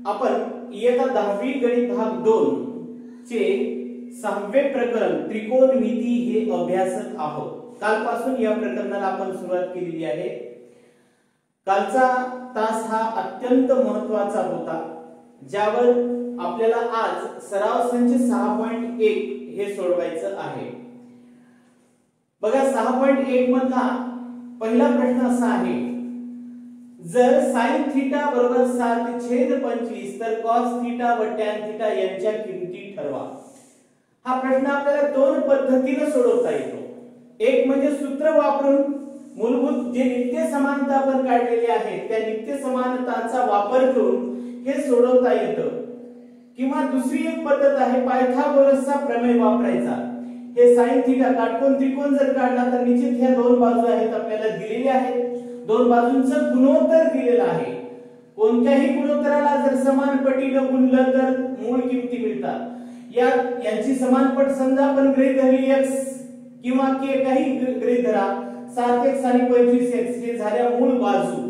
आपण इयत्ता 10वी गणित भाग 2 चे 6वे प्रकरण त्रिकोणमिती हे अभ्यासत आहोत। कालपासून या प्रकरणाला आपण सुरुवात केलेली आहे। कालचा तास हा अत्यंत महत्त्वाचा होता, ज्यावर आपल्याला आज सराव संच 6.1 हे सोडवायचं आहे। बघा 6.1 मधला पहिला प्रश्न असा आहे, जर sin थीटा बरोबर 7/25 तर cos थीटा व tan थीटा यांच्या किमती ठरवा। हा प्रश्न आपल्याला दोन पद्धतीने सोडवता येतो। एक म्हणजे सूत्र वापरून मूलभूत जे नित्य समानता आपण काढलेली आहे त्या नित्य समानताचा वापर करून हे सोडवता येतं, किंवा दुसरी एक पद्धत आहे पायथागोरसचा प्रमेय वापरायचा। हे sin थीटा काटकोन त्रिकोण जर काढला तर निश्चित ह्या दोन बाजू आहेत आपल्याला दिलेल्या आहेत, दोन बाजूंचं गुणोत्तर दिलेलं आहे। कोणत्याही गुणोत्तराला जर समान पटीने गुणलं तर मूळ किमती मिळतात। यांची समानपट समजा आपण गृहीत धरली x किंवा k काही गृहीत धरा, 7x आणि 25x हे झाल्या मूळ बाजू।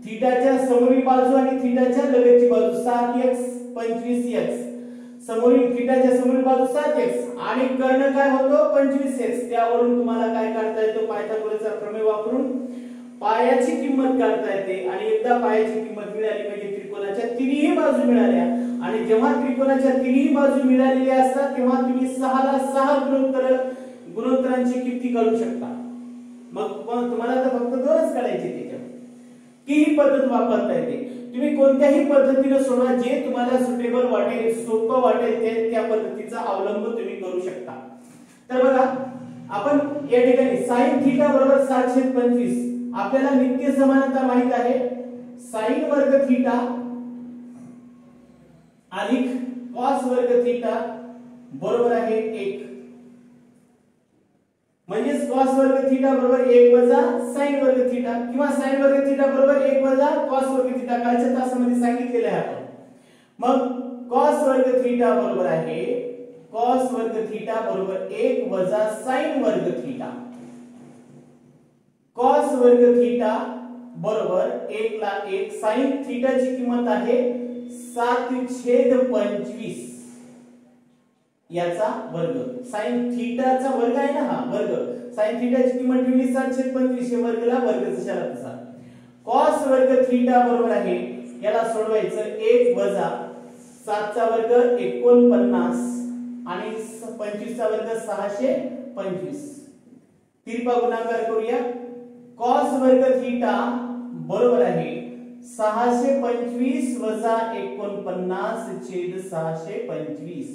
थीटाच्या समोरील बाजू आणि थीटाच्या लगतची बाजू 7x 25x, समोरील थीटाच्या समोरील बाजू 7x आणि कर्ण काय होतो 25x। त्यावरून तुम्हाला काय काढता येतो, पायथागोरसचा प्रमेय वापरून पायाची किंमत काढता येते। आणि एकदा पायाची किंमत मिळाली म्हणजे त्रिकोणाच्या तिन्ही बाजू मिळाल्या, आणि जेव्हा त्रिकोणाच्या तिन्ही बाजू मिळालेल्या असतात तेव्हा तुम्ही 6 ला 6 गुणोत्तरांची किमती काढू शकता। मग तुम्हाला तर फक्त दोनच काढायचे त्याच्यात, की ही पद्धत वापरता येते। तुम्ही कोणत्याही पद्धतीने सोडवा, जे तुम्हाला सुटेबल वाटेल, सोपं वाटेल ते त्या पद्धतीचा अवलंब तुम्ही करू शकता। तर बघा आपण या ठिकाणी sin थीटा बरोबर 7/25 आपल्याला नित्य समानता माहित आहे, sin वर्ग थीटा अधिक cos वर्ग थीटा बरोबर आहे 1, म्हणजे cos वर्ग थीटा बरोबर 1 वजा sin वर्ग थीटा, किंवा sin वर्ग थीटा बरोबर 1 वजा cos वर्ग थीटा। कालच्या तासामध्ये सांगितलेलं आहे आपण। मग cos वर्ग थीटा बरोबर आहे cos वर्ग थीटा बरोबर 1 वजा sin वर्ग थीटा। cos वर्ग थीटा बरोबर 1 ला 1, sin थीटाची किंमत आहे 7/25 याचा वर्ग। sin थीटाचा वर्ग आहे ना हा वर्ग, sin थीटाची किंमत ठेवली 7/25, हे वर्गला वर्ग जशाला तसा। cos वर्ग थीटा बरोबर आहे, याला सोडवायचं 1 वजा 7 चा वर्ग 49 आणि 25 चा वर्ग 625। तिरपा गुणाकार करूया। cos वर्ग थीटा बरोबर आहे 625 वजा 49/625।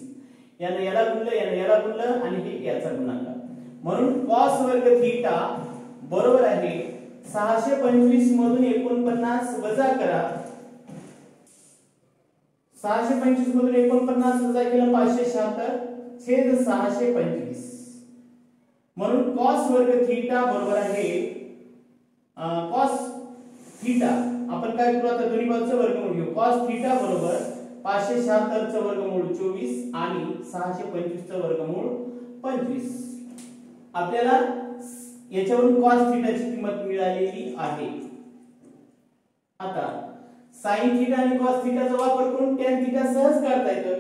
याने याला गुणलं, याने याला गुणलं आणि हे याचा गुणाकार, म्हणून cos वर्ग थीटा बरोबर आहे 625 मधून 49 वजा करा, 625 मधून 49 वजा केलं 576/625। म्हणून cos वर्ग थीटा बरोबर आहे cos थीटा आपण काय करू आता दोन्ही बाजूचं वर्गमूळ घेऊ। cos थीटा बरोबर 576 चं वर्गमूळ 24 आणि 625 चं वर्गमूळ 25। आपल्याला याच्यावरून cos थीटाची किंमत मिळालेली आहे। आता sin थीटा आणि cos थीटाचा वापर करून tan थीटा सहज काढता येतं,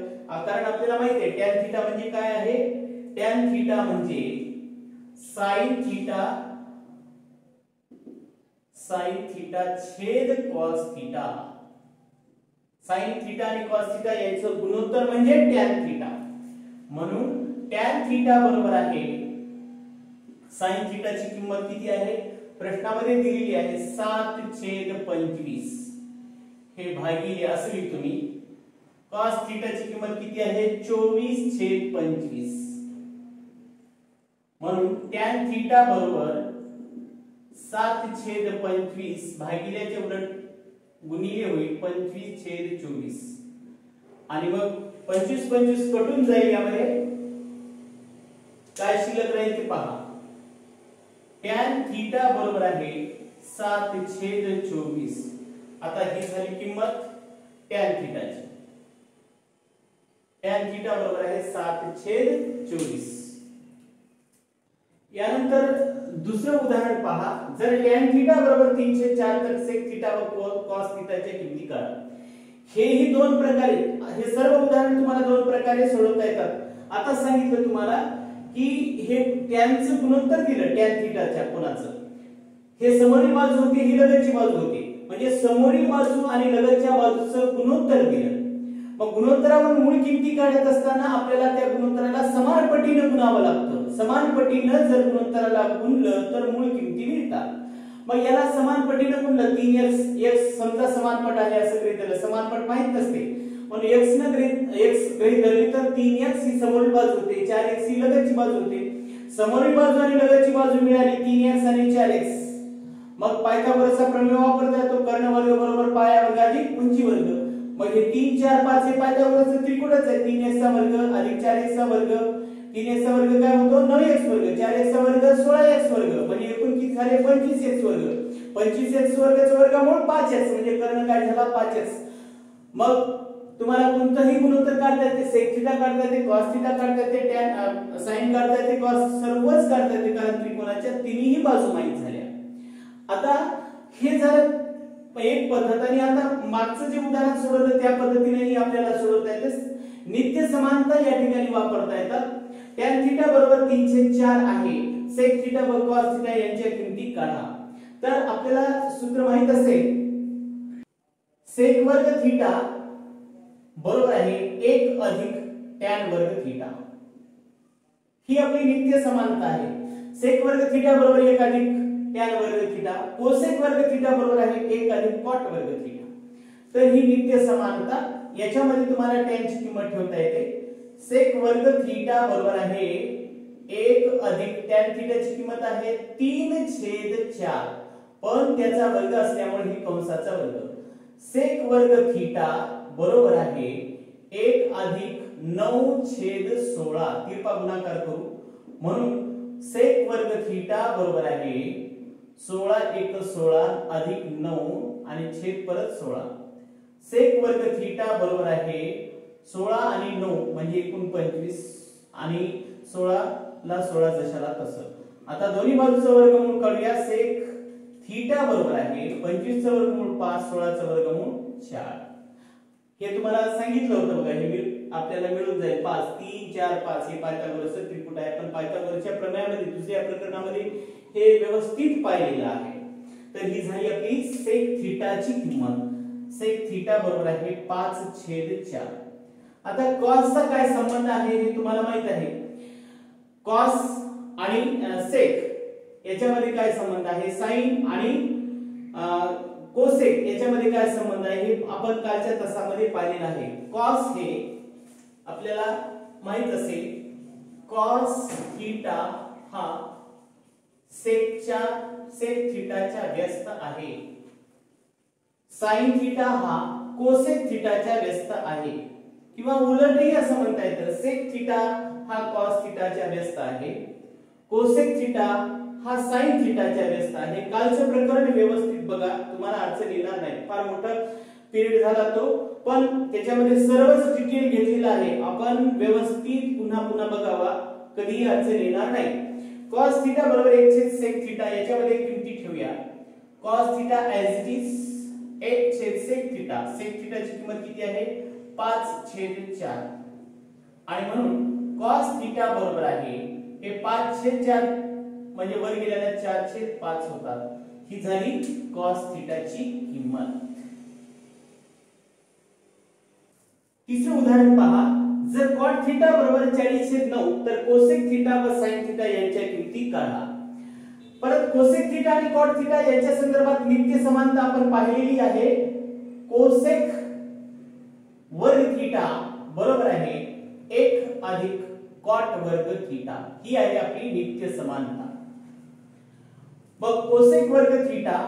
कारण आपल्याला माहिती आहे tan थीटा म्हणजे काय आहे। tan थीटा म्हणजे sin थीटा छेद cos थीटा। sin थीटा आणि cos थीटा यांचं गुणोत्तर म्हणजे tan थीटा, म्हणून tan थीटा बरोबर आहे sin थीटाची किंमत किती आहे प्रश्नामध्ये दिलेली आहे 7/25। हे भागिले असली तुम्ही cos थीटाची किंमत किती आहे 24/25, म्हणून tan थीटा बरोबर 7/25 भागिल्याच्या उलट गुणिले होईल 25/24, आणि मग 25 कटून जाईल, यामध्ये काय शिल्लक राहील ते पहा। tan थीटा बरोबर आहे 7/24। आता ही झाली किंमत tan थीटाची। tan थीटा बरोबर आहे 7/24। यानंतर दुसरं उदाहरण पहा, जर tan थीटा बरोबर 304 तर sec थीटा व cos थीटाच्या किमती काढा। हेही दोन प्रकारे, हे सर्व उदाहरण तुम्हाला दोन प्रकारे सोडवता येतात. आता सांगितलं तुम्हाला की हे टॅनचं गुणोत्तर दिलं, टॅन थीटाच्या कोणाचं, हे समोरील बाजू होती, ही लगतची बाजू होती, म्हणजे समोरील बाजू आणि लगतच्या बाजूचं गुणोत्तर दिलं. मग गुणोत्तरावर मूळ किमती काढत असताना आपल्याला त्या गुणोत्तराला समान पटीने गुणावं लागतं. समान पटीने जर गुणोत्तराला गुणलं तर मूळ किमती मिळतात. मग याला समान पटीने गुणलं, 3x x समजा समान पट आहे असं गृहीत धरलं, समान पट माहित नसते म्हणून x न गृहीत धरली तर 3x ही समोरील बाजू होते, 4x ही लगतची बाजू होते. समोरील बाजू आणि लगतची बाजू मिळाली 3x आणि 4x. मग पायथागोरसचा प्रमेय वापरता येतो, कर्ण वर्ग बरोबर पाया वर्ग अधिक उंची वर्ग. मग हे 3 4 5 हे पायथागोरसचं त्रिकोणच आहे. 3x चा वर्ग अधिक 4x चा वर्ग, 3x चा वर्ग काय होतो 9x वर्ग, 4x चा वर्ग 16x वर्ग, म्हणजे एकूण किती झाले 25x वर्ग. 25x वर्गाचं वर्गमूळ 5x, म्हणजे कर्ण काय झाला 5x. मग तुम्हाला कोणतंही गुणोत्तर काढता येते, सेक थीटा काढता येते, कॉस थीटा काढता येते, टॅन साइन काढता येते, कॉस सर्वच काढता येते, कारण त्रिकोणाच्या तिन्ही बाजू माहित झाल्या. आता हे झालं एक पद्धत. आणि आता मागचं जे उदाहरण सोडवलं त्या पद्धतीनेही आपल्याला सोडवता येते. नित्य समानता या ठिकाणी वापरता येतात. टॅन थीटा बरोबर 3/4 आहे, सेक थीटा व कॉस थीटा यांच्या किमती काढा. तर आपल्याला सूत्र माहित असेल, सेक वर्ग थीटा बरोबर आहे 1 अधिक टॅन वर्ग थीटा. ही आपली नित्य समानता आहे. सेक वर्ग थीटा बरोबर 1 अधिक टॅन वर्ग थीटा, कोसेक वर्ग थीटा बरोबर आहे 1 अधिक कॉट वर्ग थीटा. तर ही नित्य समानता. याच्यामध्ये तुम्हाला टॅनची किंमत ठेवता येते. सेक वर्ग थीटा बरोबर आहे 1 अधिक टॅन थीटाची किंमत आहे 3/4, पण त्याचा वर्ग असल्यामुळे ही कंसाचा वर्ग. सेक वर्ग थीटा बरोबर आहे 1 अधिक 9/16, तिरपा गुणाकार करू म्हणून सेक वर्ग थीटा बरोबर आहे 16 1 16 अधिक 9 आणि छेद परत 16. सेक वर्ग थीटा बरोबर आहे 16 आणि 9 म्हणजे एकूण 25 आणि 16 ला 16 जशाला तसं. आता दोन्ही बाजूचं वर्गमूळ काढूया. सेक थीटा बरोबर आहे 25 चं वर्गमूळ 5, 16 चं वर्गमूळ 4. हे तुम्हाला सांगितलं होतं बघा, हे आपल्याला मिळून जाईल 5 3 4 5 हे पायथागोरसचं त्रिकूट आहे. पण पायथागोरसच्या प्रमेयामध्ये दुसऱ्या प्रकरणामध्ये हे व्यवस्थित पाहिलेलं आहे. तर ही झाली आपली सेक थीटाची किंमत. सेक थीटा बरोबर आहे 5/4. आता कॉसचा काय संबंध आहे हे तुम्हाला माहित आहे. कॉस आणि सेक याच्यामध्ये काय संबंध आहे, साइन आणि कोसेक याच्यामध्ये काय संबंध आहे हे आपण कालच्या तासामध्ये पाहिलेलं आहे. कॉस हे आपल्याला माहित असेल, कॉस थीटा हा सेक थीटाच्या व्यस्त आहे. साइन थीटा हा कोसेक थीटाच्या व्यस्त आहे, किंवा उलटही असं म्हणता येतं, सेक थीटा हा कॉस थीटाच्या व्यस्त आहे, कोसेक थीटा हा साइन थीटाच्या व्यस्त आहे. कालचं प्रकरण व्यवस्थित बघा, तुम्हाला अडचण येणार नाही. फार मोठा पिरियड झाला तो, पण त्याच्यामध्ये सर्वच डिटेल घेतलेलं आहे. आपण व्यवस्थित पुन्हा पुन्हा बघावा, कधीही अडचण येणार नाही. कॉस थीटा बरोबर 1/सेक थीटा, याच्यामध्ये किमती ठेवूया. Cos theta as it is 1/सेक थीटा. सेक थीटाची किंमत किती आहे 5/4, आणि म्हणून कॉस थीटा बरोबर आहे हे 5/4 म्हणजे वर गेल्याने 4/5 होतात. ही झाली कॉस थीटाची किंमत. तिसरं उदाहरण पहा. जर कॉट थीटा बरोबर 40/9 तर कोसेक थीटा व साइन थीटा यांच्या किमती काढा. परत कोसेक थीटा आणि कॉट थीटा यांच्या संदर्भात नित्य समानता आपण पाहिलेली आहे. कोसेक वर्ग थीटा बरोबर आहे 1 अधिक कॉट वर्ग थीटा. ही आहे आपली नित्य समानता. मग कोसेक वर्ग थीटा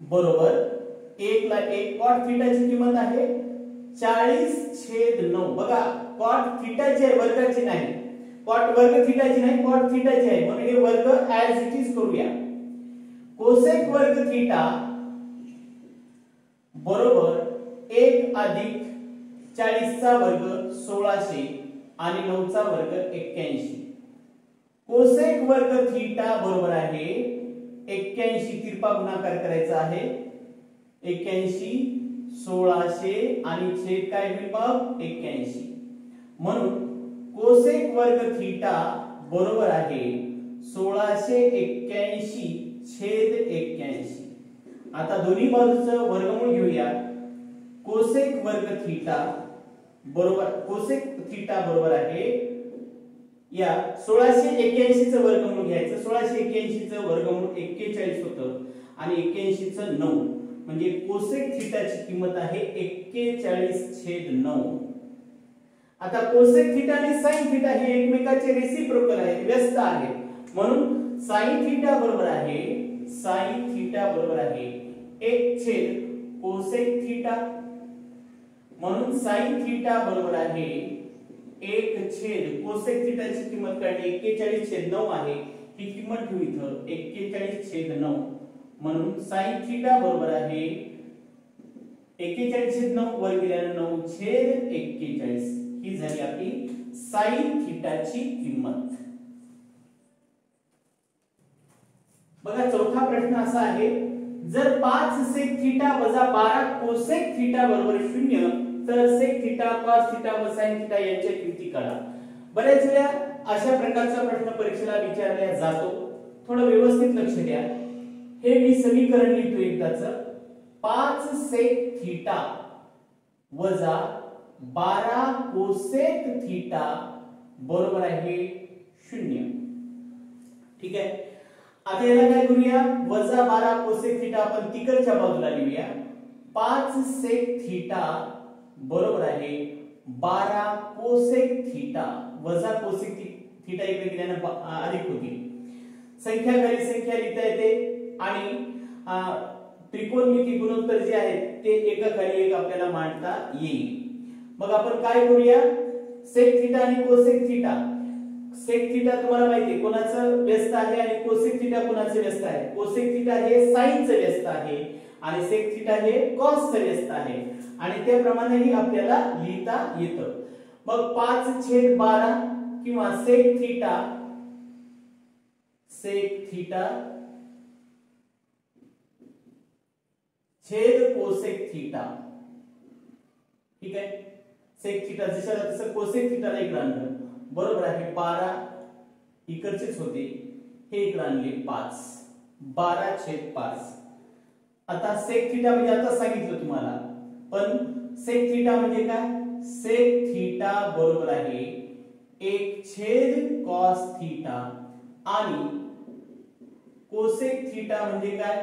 बरोबर 1 ला 1, कॉट थीटाची किंमत आहे 40/9. बघा, कॉट थीटाची आहे, वर्गाची नाही. कॉट वर्ग थीटाची नाही, कॉट थीटाची आहे, म्हणून हे वर्ग ऍज इट इज करूया. कोसेक वर्ग थीटा बरोबर 1 अधिक 40 चा वर्ग 1600 आणि 9 चा वर्ग 81. कोसेक वर्ग थीटा बरोबर आहे 81, तिरपा गुणाकार करायचा आहे. 81 1600 आणि छेद काय होईल मग 81. म्हणून कोसेक वर्ग थीटा बरोबर आहे 1681 छेद 81. आता दोन्ही बाजूचं वर्गमूळ घेऊया. कोसेक वर्ग थीटा बरोबर आहे या 1681 चं वर्गमूळ घ्यायचं. 1681 चं वर्गमूळ 41 होतं आणि 81 चं 9 म्हणजे कोसेक थीटाची किंमत आहे 41/9. आता कोसेक थीटा आणि साइन थीटा हे एकमेकांचे रेसिप्रोकल आहेत, व्यस्त आहेत. म्हणून साइन थीटा बरोबर आहे 1 छेद कोसेक थीटा. म्हणून साइन थीटा बरोबर आहे 1 छेद कोसेक थीटाची किंमत काढली 41/9 आहे. ही किंमत ठेवू इथं 41/9. म्हणून साइन थीटा बरोबर आहे 41/9 वर गेल्यानं 9 छेद 41. ही झाली आपली साइन थीटाची किंमत. बघा चौथा प्रश्न असा आहे, जर 5 सेक थीटा वजा 12 कोसेक थीटा बरोबर 0 तर सेक थीटा कॉस थीटा व साइन थीटा यांच्या किमती काढा. बरेच वेळा अशा प्रकारचा प्रश्न परीक्षेला विचारला जातो. थोडं व्यवस्थित लक्ष द्या. हे मी समीकरण लिहितो एकदाच. 5 सेक थीटा वजा 12 कोसेक थीटा बरोबर आहे 0. ठीक आहे. आता याला काय करूया, वजा 12 कोसेक थीटा आपण तिकडच्या बाजूला लिहूया. 5 सेक थीटा बरोबर आहे 12 कोसेक थीटा वजा कोसेक थीटा इकडे गेल्याने अधिक होतील. संख्या खाली संख्या लिहिता येते आणि त्रिकोणमिती गुणोत्तर जे आहेत ते एका खाली एक आपल्याला मांडता येईल. मग आपण काय करूया, सेक थीटा आणि कोसेक थीटा. सेक थीटा तुम्हाला माहिती आहे कोणाचं व्यस्त आहे आणि कोसेक थीटा कोणाचं व्यस्त आहे. कोसेक थीटा हे साइनचं व्यस्त आहे आणि सेक थीटा हे कॉसचं व्यस्त आहे आणि त्याप्रमाणेही आपल्याला लिहिता येतं. मग 5/12 किंवा सेक थीटा छेद कोसेक थीटा. ठीक आहे. सेक थीटा जशाला तसं कोसेक थीटाला इकडे आणलं बरोबर आहे 12 इकडचेच होते हे इकडे आणले 5 12/5. आता सेक थीटा म्हणजे आता सांगितलं तुम्हाला, पण सेक थीटा म्हणजे काय, सेक थीटा बरोबर आहे 1 छेद कॉस थीटा आणि कोसेक थीटा म्हणजे काय,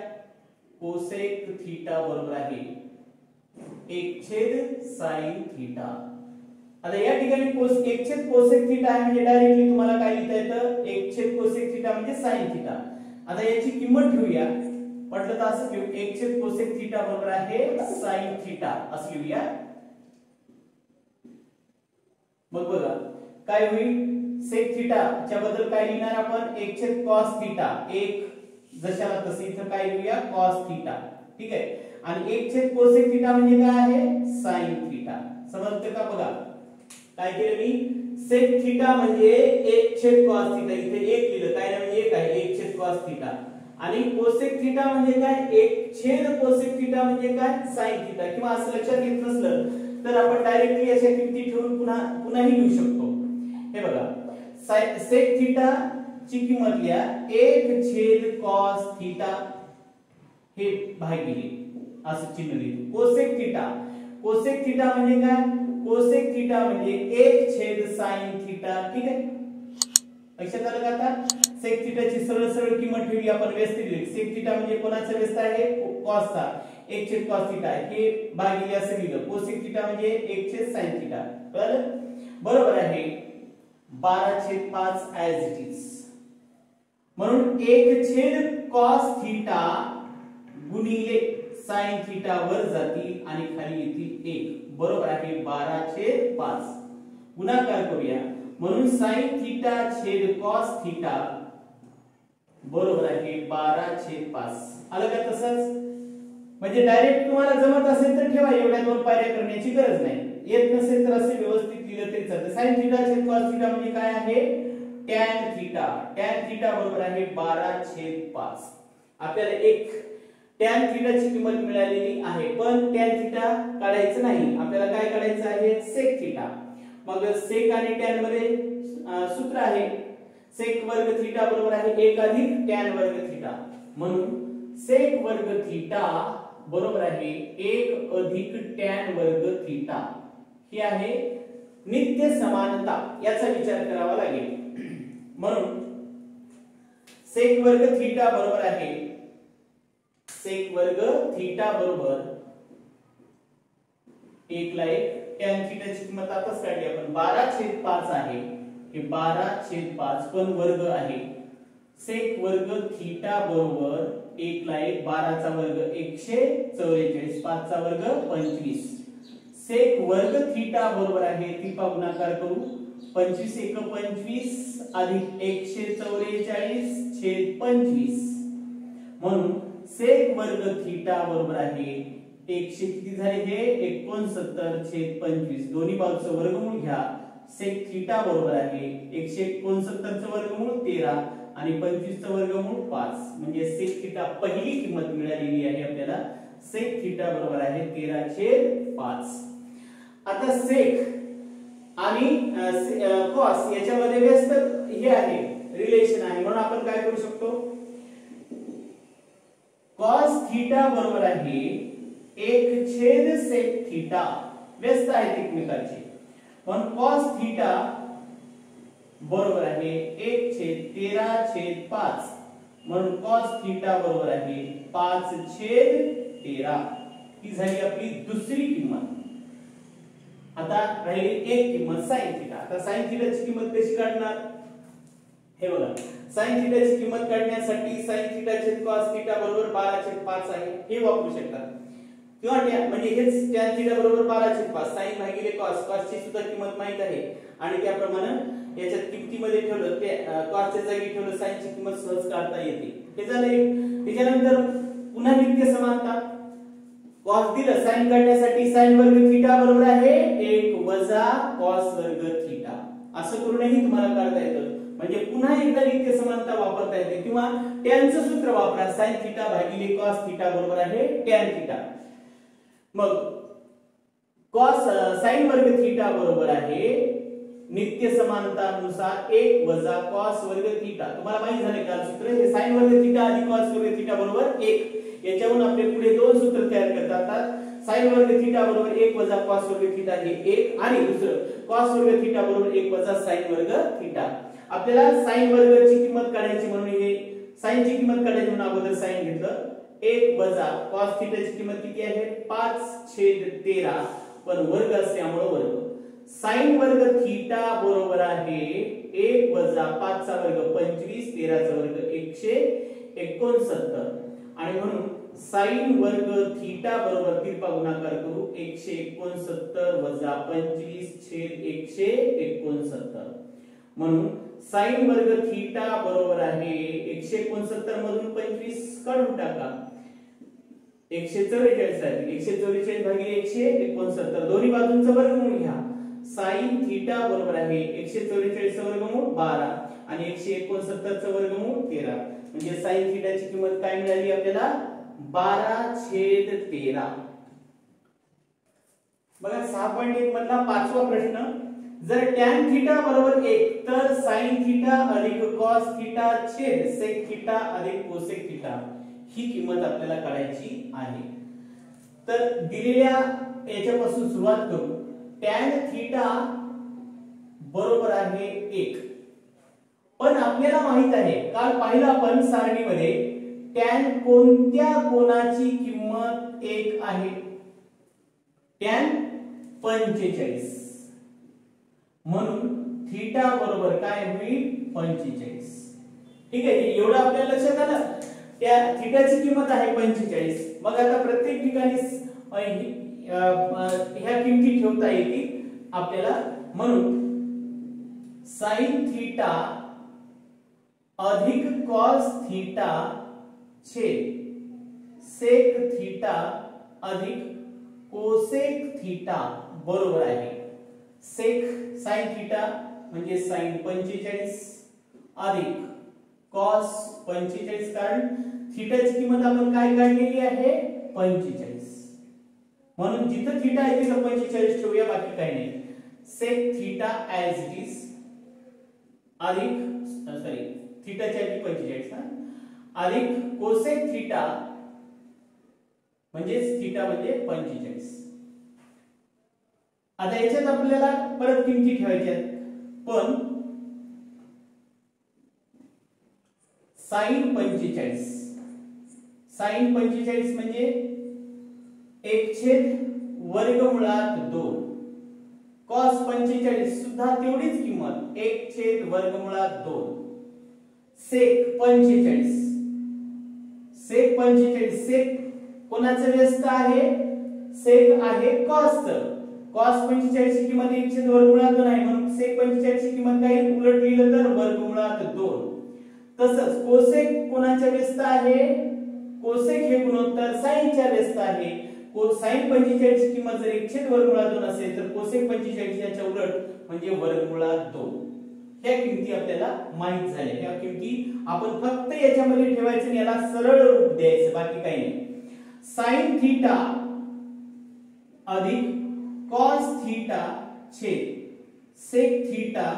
कोसेक थीटा बरोबर आहे 1 छेद साइन थीटा. आता या ठिकाणी 1 छेद कोसेक थीटा आहे म्हणजे डायरेक्टली तुम्हाला काय लिहिता येतं 1 छेद कोसेक थीटा म्हणजे साइन थीटा. आता याची किंमत ठेवूया, म्हटलं तर असं घेऊ 1 छेद कोसेक थीटा बरोबर आहे साइन थीटा असं लिहूया. मग बघा काय होईल, सेक थीटा च्या बद्दल काय लिहिणार आपण 1 छेद कॉस थीटा, 1 जशाला तसे इथं काय लिहूया कॉस थीटा. ठीक आहे. आणि 1 छेद कोसेक थीटा म्हणजे काय आहे साइन थीटा. समजतं का. बघा काय केलं मी, सेक थीटा म्हणजे 1 छेद कॉस थीटा, इथे 1 लिहिलं काय म्हणजे 1 आहे 1 छेद कॉस थीटा. आणि कोसेक थीटा म्हणजे काय 1 छेद कोसेक थीटा म्हणजे काय साइन थीटा. किंवा असं लक्षात येत नसलं तर आपण डायरेक्टली अशा किमती ठेवून पुन्हाही लिहू शकतो. हे बघा सेक थीटा ची किंमत लिहा 1 छेद कॉस थीटा हे भागिले असं चिन्ह लिहितो. कोसेक थीटा म्हणजे काय, कोसेक थीटा म्हणजे 1 छेद साइन थीटा. ठीक आहे. लक्षात आलं का. आता सेक थीटाची सरळ सरळ किंमत ठेवली आपण, व्यस्त लिहिली. सेक थीटा म्हणजे कोणाचा व्यस्त आहे कॉसचा, 1 छेद कॉस थीटा हे भागिले असं लिहिलं. कोसेक थीटा म्हणजे 1 छेद साइन थीटा. बरोबर आहे 12/5 ऍज इट इज. म्हणून 1 छेद कॉस थीटा गुणिले साइन थीटा वर जातील आणि खाली येतील 1 बरोबर आहे 12/5. गुणाकार करूया. म्हणून साइन थीटा छेद कॉस थीटा बरोबर आहे 12/5. आलं का तसंच. म्हणजे डायरेक्ट तुम्हाला जमत असेल तर ठेवा, एवढ्या 2 पायऱ्या करण्याची गरज नाही. येत नसेल तर असे व्यवस्थित लिहिलं तरी चालतं. साइन थीटा छेद कॉस थीटा म्हणजे काय आहे टॅन थीटा. टॅन थीटा बरोबर आहे 12/5. आपल्याला एक टॅन थीटाची किंमत मिळालेली आहे, पण टॅन थीटा काढायचं नाही, आपल्याला काय काढायचं आहे, सेक थीटा. मग सेक आणि टॅन मध्ये सूत्र आहे सेक वर्ग थीटा बरोबर आहे 1 अधिक टॅन वर्ग थीटा. म्हणून सेक वर्ग थीटा बरोबर आहे 1 अधिक टॅन वर्ग थीटा. ही आहे नित्य समानता, याचा विचार करावा लागेल. म्हणून सेक वर्ग थीटा बरोबर आहे सेक वर्ग थीटा बरोबर 1 ला 1. टॅन थीटाची किंमत आताच काढली आपण 12/5 आहे, हे 12/5 पण वर्ग आहे. सेक वर्ग थीटा बरोबर 1 ला 1, 12 चा वर्ग 144, 5 चा वर्ग 25. सेक वर्ग थीटा बरोबर आहे तिरपा गुणाकार करू 25 × 1 = 25 अधिक 144 छेद 25. म्हणून सेक वर्ग थीटा बरोबर आहे 100 किती झाले हे 69 छेद 25. दोन्ही बाजूचं वर्गमूळ घ्या. सेक थीटा बरोबर आहे 169 चं वर्गमूळ 13 आणि 25 चं वर्गमूळ 5. म्हणजे सेक थीटा पहिली किंमत मिळालेली आहे आपल्याला. सेक थीटा बरोबर आहे 13/5. आता सेक आणि कॉस याच्यामध्ये व्यस्त हे आहे रिलेशन आहे, म्हणून आपण काय करू शकतो, कॉस थीटा बरोबर आहे 1 छेद सेक थीटा. व्यस्त आहेत एकमेकांचे, पण कॉस थीटा बरोबर आहे 1 छेद 13/5. म्हणून कॉस थीटा बरोबर आहे 5/13. ही झाली आपली दुसरी किंमत. आता राहिली एक किंमत साइन थीटा. आता साइन थीटाची किंमत कशी काढणार, हे बघा. साइन थीटाची किंमत काढण्यासाठी साइन थीटा छेद कॉस थीटा बरोबर 12/5 आहे, हे वापरू शकता. किंवा म्हणजे हेच टॅन थीटा बरोबर 12/5 साइन भागिले कॉस. कॉसची सुद्धा किंमत माहित आहे आणि त्याप्रमाणे याच्यात किमतीमध्ये ठेवलं ते कॉसच्या जागी ठेवलं साइनची किंमत सहज काढता येते. हे झालं एक. त्याच्यानंतर पुन्हा नित्य समानता. कॉस दिलं साइन काढण्यासाठी साइन वर्ग थीटा बरोबर आहे 1 वजा कॉस वर्ग थीटा. असं करूनही तुम्हाला काढता येतं. म्हणजे पुन्हा एकदा नित्य समानता वापरता येते. किंवा टॅनचं सूत्र वापरा, साइन थीटा भागिले कॉस थीटा बरोबर आहे टॅन थीटा. मग कॉस साइन वर्ग थीटा बरोबर आहे नित्य समानतानुसार 1 वजा कॉस वर्ग थीटा. तुम्हाला माहित झाले का सूत्र, हे साइन वर्ग थीटा अधिक कॉस वर्ग थीटा बरोबर 1. याच्यावरून आपले पुढे दोन सूत्र तयार करता येतात. साइन वर्ग थीटा बरोबर 1 वजा कॉस वर्ग थीटा हे 1 आणि दुसरं कॉस वर्ग थीटा बरोबर 1 वजा साइन वर्ग थीटा. आपल्याला साइन वर्गची किंमत काढायची म्हणून हे साइनची किंमत काढायची म्हणून अगोदर साइन घेतलं. 1 वजा कॉस थीटाची किंमत किती आहे 5/13, पण वर्ग असल्यामुळे वर्ग. साइन वर्ग थीटा बरोबर आहे 1 वजा 5 चा वर्ग 25, 13 चा वर्ग 169. आणि म्हणून साइन वर्ग थीटा बरोबर तिरपा गुणाकार करू 169 वजा 25 छेद 169. म्हणून साइन वर्ग थीटा बरोबर आहे 169 मधून 25 काढून टाका 144 आहे. 144 भागिले 169 दोन्ही बाजूंचा वर्गमूळ घ्या. साइन थीटा बरोबर आहे 144 चा वर्गमूळ 12 आणि 169 चा वर्गमूळ 13. म्हणजे साइन थीटाची किंमत काय मिळाली आपल्याला 12/13. बघा 6.1 मधला पाचवा प्रश्न. जर टॅन थीटा बरोबर 1 तर साइन थीटा अधिक कॉस थीटा छेद सेक थीटा अधिक कोसेक थीटा ही किंमत आपल्याला काढायची आहे. तर दिलेल्या याच्यापासून सुरुवात करू. टॅन थीटा बरोबर आहे 1, पण आपल्याला माहित आहे काल पाहिलं आपण सारणीमध्ये टॅन कोणत्या कोनाची किंमत 1 आहे, टॅन 45. म्हणून थीटा बरोबर काय होईल 45. ठीक आहे, एवढं आपल्याला लक्षात आलं. त्या थीटाची किंमत आहे 45. मग आता प्रत्येक ठिकाणी ह्या किमती ठेवता येतील आपल्याला. म्हणून साइन थीटा अधिक कॉस थीटा छेद सेक थीटा अधिक कोसेक थीटा बरोबर आहे सेक साइन थीटा म्हणजे साइन 45 अधिक कॉस 45, कारण थीटाची किंमत आपण काय काढलेली आहे 45. म्हणून जिथं थीटा आहे तिथं 45 ठेवूया, बाकी काही नाही. Sec theta as it is अधिक थीटाच्या ऐवजी 45 अधिक कोसेक थीटा म्हणजे थीटा म्हणजे 45. आता याच्यात आपल्याला परत किमती ठेवायच्या आहेत, पण साइन 45 म्हणजे 1/2 कॉस 45 सुद्धा तेवढीच किंमत 1/2 सेक 45 सेक कोणाचं व्यस्त आहे सेक आहे कॉसचं. कॉस 45 ची किंमत 1/2 आहे म्हणून सेक 45 ची किंमत काय उलट लिहिलं तर √2. तसंच कोसेक कोणाच्या व्यस्त आहे कोसेक हे गुणोत्तर साइनच्या व्यस्त आहे. साइन 45 ची किंमत जर 1/2 असेल तर कोसेक 45 याच्या उलट म्हणजे √2. ह्या किमती आपल्याला माहित झाल्या. ह्या किमती आपण फक्त याच्यामध्ये ठेवायचं आणि याला सरळ रूप द्यायचं, बाकी काही नाही. साइन थीटा अधिक कॉस थीटा छेद सेक थीटा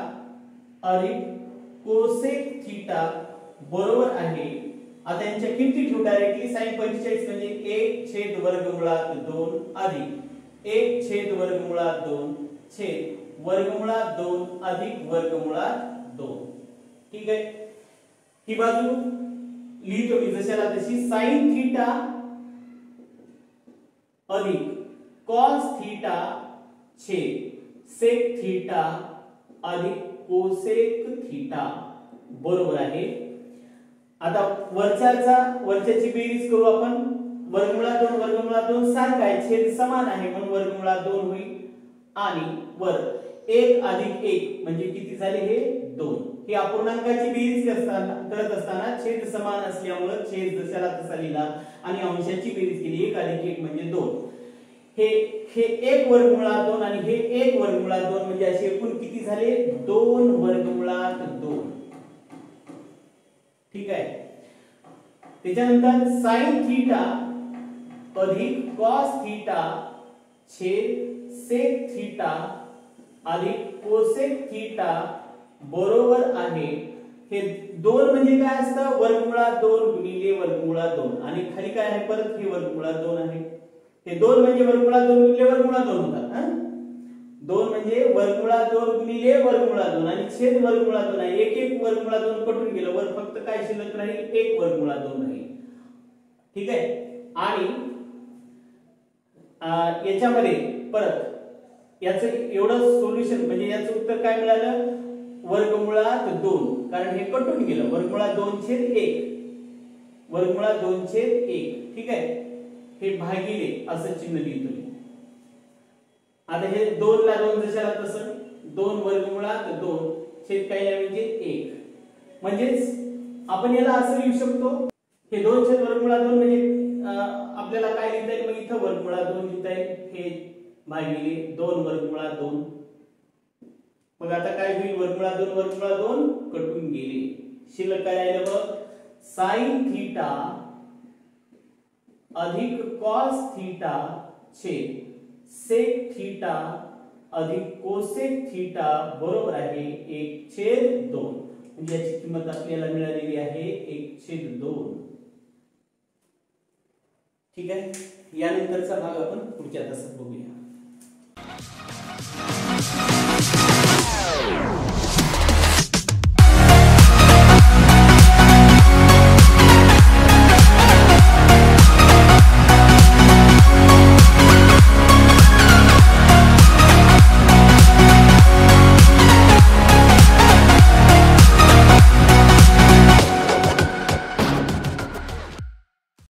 अधिक कोसेक थीटा बरोबर आहे. आता यांच्या किमती ठेवू डायरेक्टली. साइन 45 म्हणजे 1/2 अधिक 1/2 छेद √2 अधिक √2. ठीक आहे. ही बाजू लिहितो मी जशाला तशी. साइन थीटा अधिक कॉस थीटा छेद सेक थीटा अधिक कोसेक थीटा बरोबर आहे. आता वरच्याची बेरीज करू आपण. √2 सारखा आहे, छेद समान आहे म्हणून √2 होईल. आणि वर 1 अधिक 1 म्हणजे किती झाले हे 2. ही अपूर्णांकाची बेरीज करत असताना छेद समान असल्यामुळे छेद जशाला तसा लिहिला आणि अंशाची बेरीज केली. 1 अधिक 1 म्हणजे 2. हे 1/2 आणि हे 1/2 म्हणजे असे एकूण किती झाले 2/2. ठीक आहे. त्याच्यानंतर साइन थीटा अधिक कॉस थीटा छेद सेक थीटा अधिक कोसेक थीटा बरोबर आहे. हे 2 म्हणजे काय असतं √2 गुणिले √2 आणि खाली काय आहे परत हे √2 आहे. हे 2 म्हणजे √2 गुणिले √2 होतात. 2 म्हणजे √2 गुणिले √2 आणि छेद √2 आहे. 1 √2 कटून गेलं, वर फक्त काय शिल्लक राहील 1/2 राहील. ठीक आहे. आणि याच्यामध्ये परत याचं एवढं सोल्युशन म्हणजे याचं उत्तर काय मिळालं √2, कारण हे कटून गेलं. √2/1 √2/1. ठीक आहे. हे भागिले असं चिन्ह लिहितो. आता हे 2 ला 2 जशाला तसं 2/2 छेद काय म्हणजे 1. म्हणजेच आपण याला असं लिहू शकतो. हे 2/√2 म्हणजे आपल्याला काय लिहिता येईल मग इथं √2 लिहिता येईल. हे भागिले 2/2. मग आता काय होईल √2 कटून गेले. शिल्लक काय राहिलं बघ साइन थीटा अधिक कॉस थीटा छेद सेक थीटा अधिक कोसेक थीटा बरोबर आहे 1/2. म्हणजे याची किंमत आपल्याला मिळालेली आहे 1/2. ठीक आहे. यानंतरचा भाग आपण पुढच्या तासात बघूया.